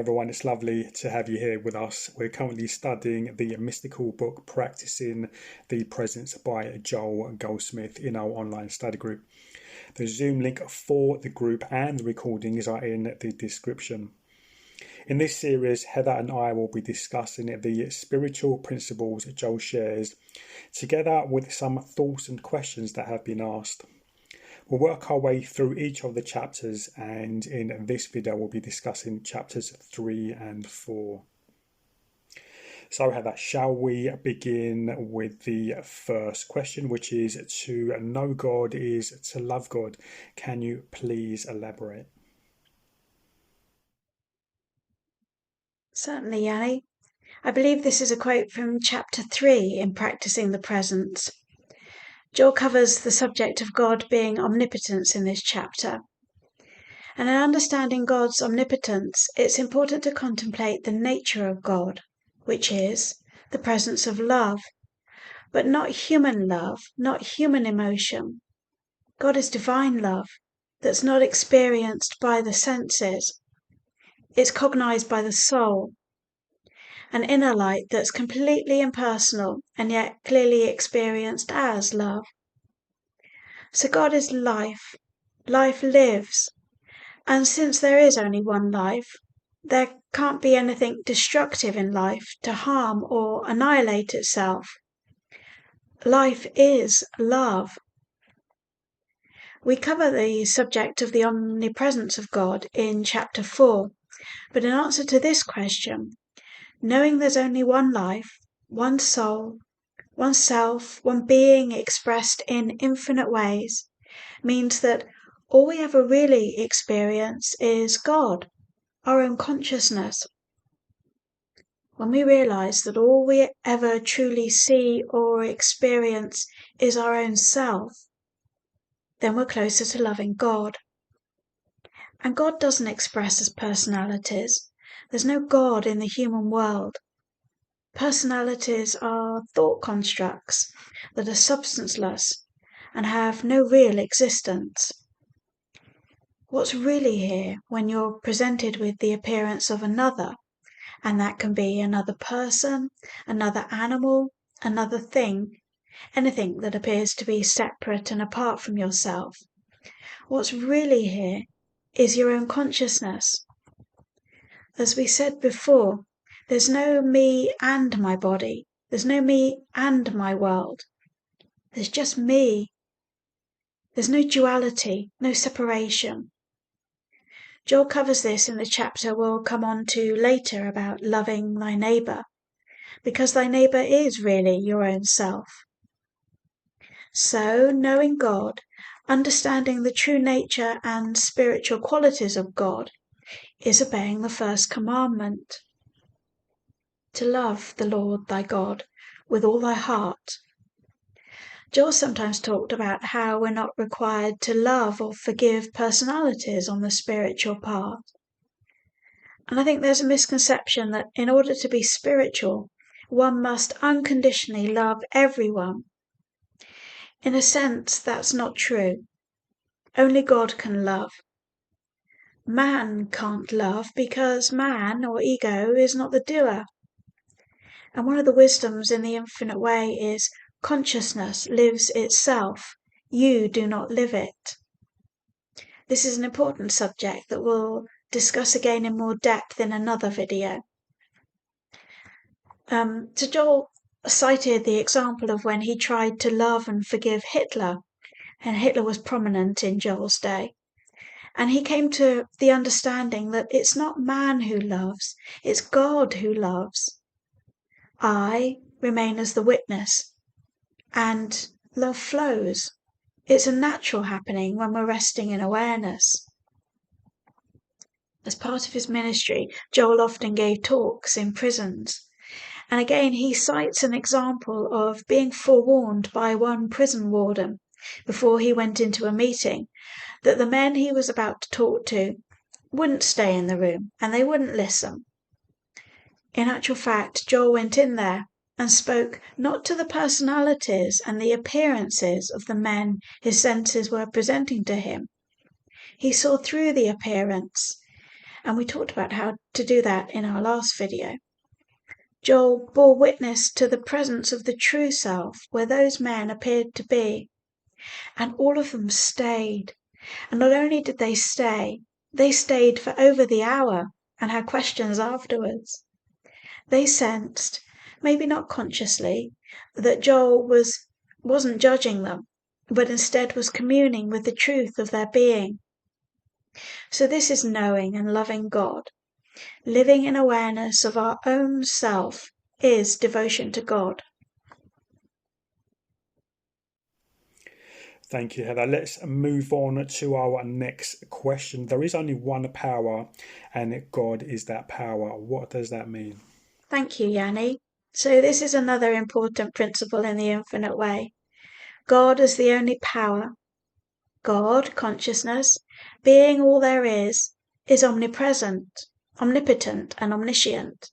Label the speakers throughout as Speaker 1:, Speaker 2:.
Speaker 1: everyone, it's lovely to have you here with us. We're currently studying the mystical book Practicing the Presence by Joel Goldsmith in our online study group. The Zoom link for the group and the recordings are in the description. In this series, Heather and I will be discussing the spiritual principles Joel shares, together with some thoughts and questions that have been asked. We'll work our way through each of the chapters, and in this video we'll be discussing chapters 3 and 4. So Heather, shall we begin with the first question, which is, to know God is to love God. Can you please elaborate?
Speaker 2: Certainly, Yanni. I believe this is a quote from chapter 3 in Practicing the Presence. Joel covers the subject of God being omnipotence in this chapter. And in understanding God's omnipotence, it's important to contemplate the nature of God, which is the presence of love, but not human love, not human emotion. God is divine love that's not experienced by the senses. It's cognized by the soul. An inner light that's completely impersonal and yet clearly experienced as love. So God is life. Life lives. And since there is only one life, there can't be anything destructive in life to harm or annihilate itself. Life is love. We cover the subject of the omnipresence of God in chapter 4, but in answer to this question, knowing there's only one life, one soul, one self, one being expressed in infinite ways, means that all we ever really experience is God, our own consciousness. When we realize that all we ever truly see or experience is our own self, then we're closer to loving God. And God doesn't express as personalities. There's no God in the human world. Personalities are thought constructs that are substanceless and have no real existence. What's really here when you're presented with the appearance of another, and that can be another person, another animal, another thing, anything that appears to be separate and apart from yourself. What's really here is your own consciousness. As we said before, there's no me and my body. There's no me and my world. There's just me. There's no duality, no separation. Joel covers this in the chapter we'll come on to later about loving thy neighbour, because thy neighbour is really your own self. So, knowing God, understanding the true nature and spiritual qualities of God, is obeying the first commandment. To love the Lord thy God with all thy heart. Joel sometimes talked about how we're not required to love or forgive personalities on the spiritual path. And I think there's a misconception that in order to be spiritual, one must unconditionally love everyone. In a sense, that's not true. Only God can love. Man can't love because man, or ego, is not the doer. And one of the wisdoms in the infinite way is consciousness lives itself. You do not live it. This is an important subject that we'll discuss again in more depth in another video. So Joel cited the example of when he tried to love and forgive Hitler, and Hitler was prominent in Joel's day. And he came to the understanding that it's not man who loves, it's God who loves. I remain as the witness, and love flows. It's a natural happening when we're resting in awareness. As part of his ministry, Joel often gave talks in prisons. And again, he cites an example of being forewarned by one prison warden before he went into a meeting that the men he was about to talk to wouldn't stay in the room and they wouldn't listen. In actual fact, Joel went in there and spoke not to the personalities and the appearances of the men his senses were presenting to him. He saw through the appearance, and we talked about how to do that in our last video. Joel bore witness to the presence of the true self where those men appeared to be, and all of them stayed. And not only did they stayed for over the hour and had questions afterwards. They sensed, maybe not consciously, that Joel wasn't judging them, but instead was communing with the truth of their being. So this is knowing and loving God. Living in awareness of our own self is devotion to God.
Speaker 1: Thank you, Heather. Let's move on to our next question. There is only one power, and God is that power. What does that mean?
Speaker 2: Thank you, Yanni. So this is another important principle in the infinite way. God is the only power. God, consciousness, being all there is omnipresent, omnipotent, and omniscient.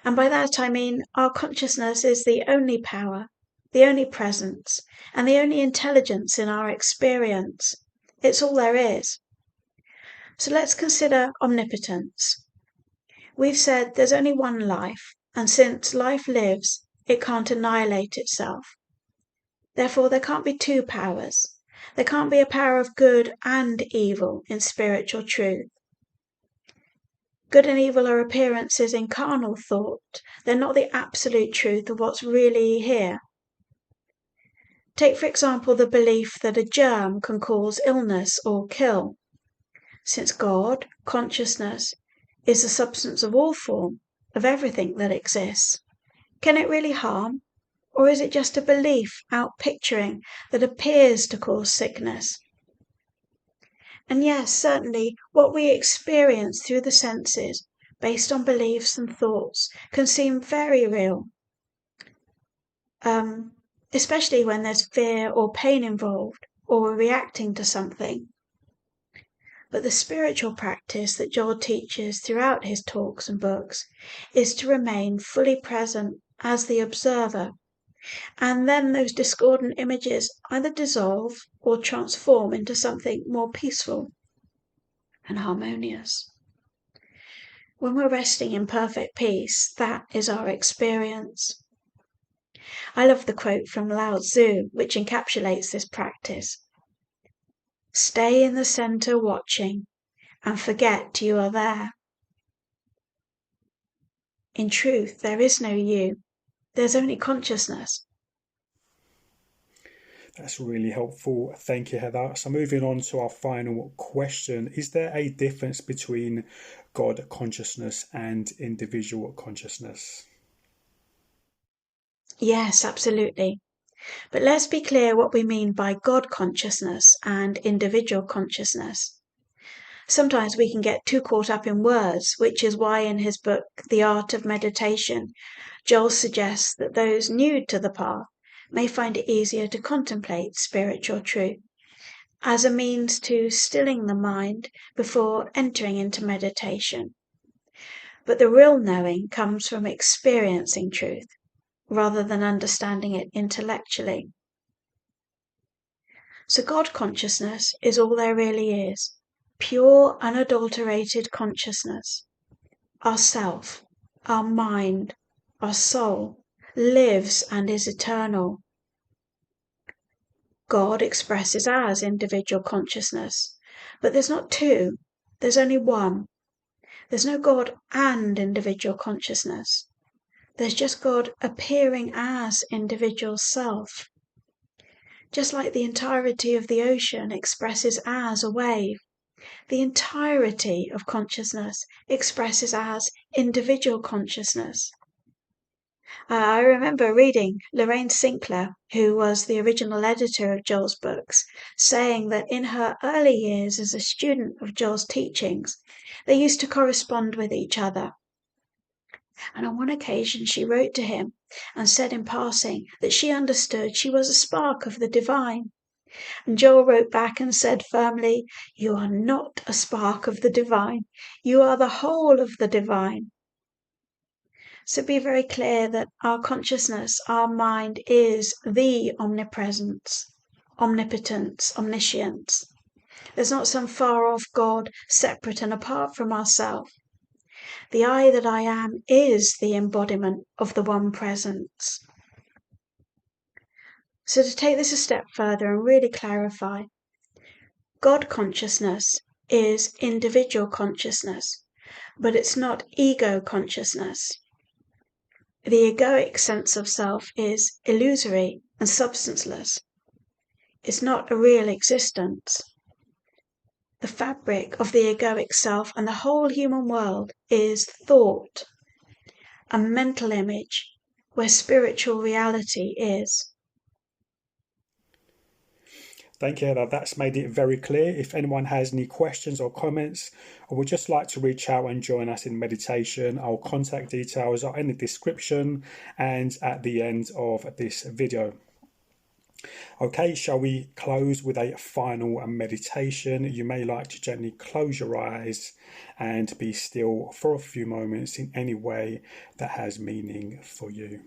Speaker 2: And by that I mean our consciousness is the only power, the only presence, and the only intelligence in our experience. It's all there is. So let's consider omnipotence. We've said there's only one life, and since life lives, it can't annihilate itself. Therefore, there can't be two powers. There can't be a power of good and evil in spiritual truth. Good and evil are appearances in carnal thought. They're not the absolute truth of what's really here. Take, for example, the belief that a germ can cause illness or kill. Since God, consciousness, is the substance of all form, of everything that exists, can it really harm? Or is it just a belief outpicturing that appears to cause sickness? And yes, certainly, what we experience through the senses, based on beliefs and thoughts, can seem very real. Especially when there's fear or pain involved, or we're reacting to something. But the spiritual practice that Joel teaches throughout his talks and books is to remain fully present as the observer, and then those discordant images either dissolve or transform into something more peaceful and harmonious. When we're resting in perfect peace, that is our experience. I love the quote from Lao Tzu, which encapsulates this practice. Stay in the center watching and forget you are there. In truth, there is no you. There's only consciousness.
Speaker 1: That's really helpful. Thank you, Heather. So moving on to our final question. Is there a difference between God consciousness and individual consciousness?
Speaker 2: Yes, absolutely. But let's be clear what we mean by God consciousness and individual consciousness. Sometimes we can get too caught up in words, which is why in his book, The Art of Meditation, Joel suggests that those new to the path may find it easier to contemplate spiritual truth as a means to stilling the mind before entering into meditation. But the real knowing comes from experiencing truth rather than understanding it intellectually. So God consciousness is all there really is, pure, unadulterated consciousness. Our self, our mind, our soul lives and is eternal. God expresses as individual consciousness, but there's not two, there's only one. There's no God and individual consciousness. There's just God appearing as individual self. Just like the entirety of the ocean expresses as a wave, the entirety of consciousness expresses as individual consciousness. I remember reading Lorraine Sinclair, who was the original editor of Joel's books, saying that in her early years as a student of Joel's teachings, they used to correspond with each other. And on one occasion she wrote to him and said in passing that she understood she was a spark of the divine. And Joel wrote back and said firmly, "You are not a spark of the divine. You are the whole of the divine." So be very clear that our consciousness, our mind is the omnipresence, omnipotence, omniscience. There's not some far off God separate and apart from ourselves. The I that I am is the embodiment of the one presence. So to take this a step further and really clarify, God consciousness is individual consciousness, but it's not ego consciousness. The egoic sense of self is illusory and substanceless. It's not a real existence. The fabric of the egoic self and the whole human world is thought, a mental image where spiritual reality is.
Speaker 1: Thank you, Heather. That's made it very clear. If anyone has any questions or comments, or would just like to reach out and join us in meditation, our contact details are in the description and at the end of this video. Okay, shall we close with a final meditation? You may like to gently close your eyes and be still for a few moments in any way that has meaning for you.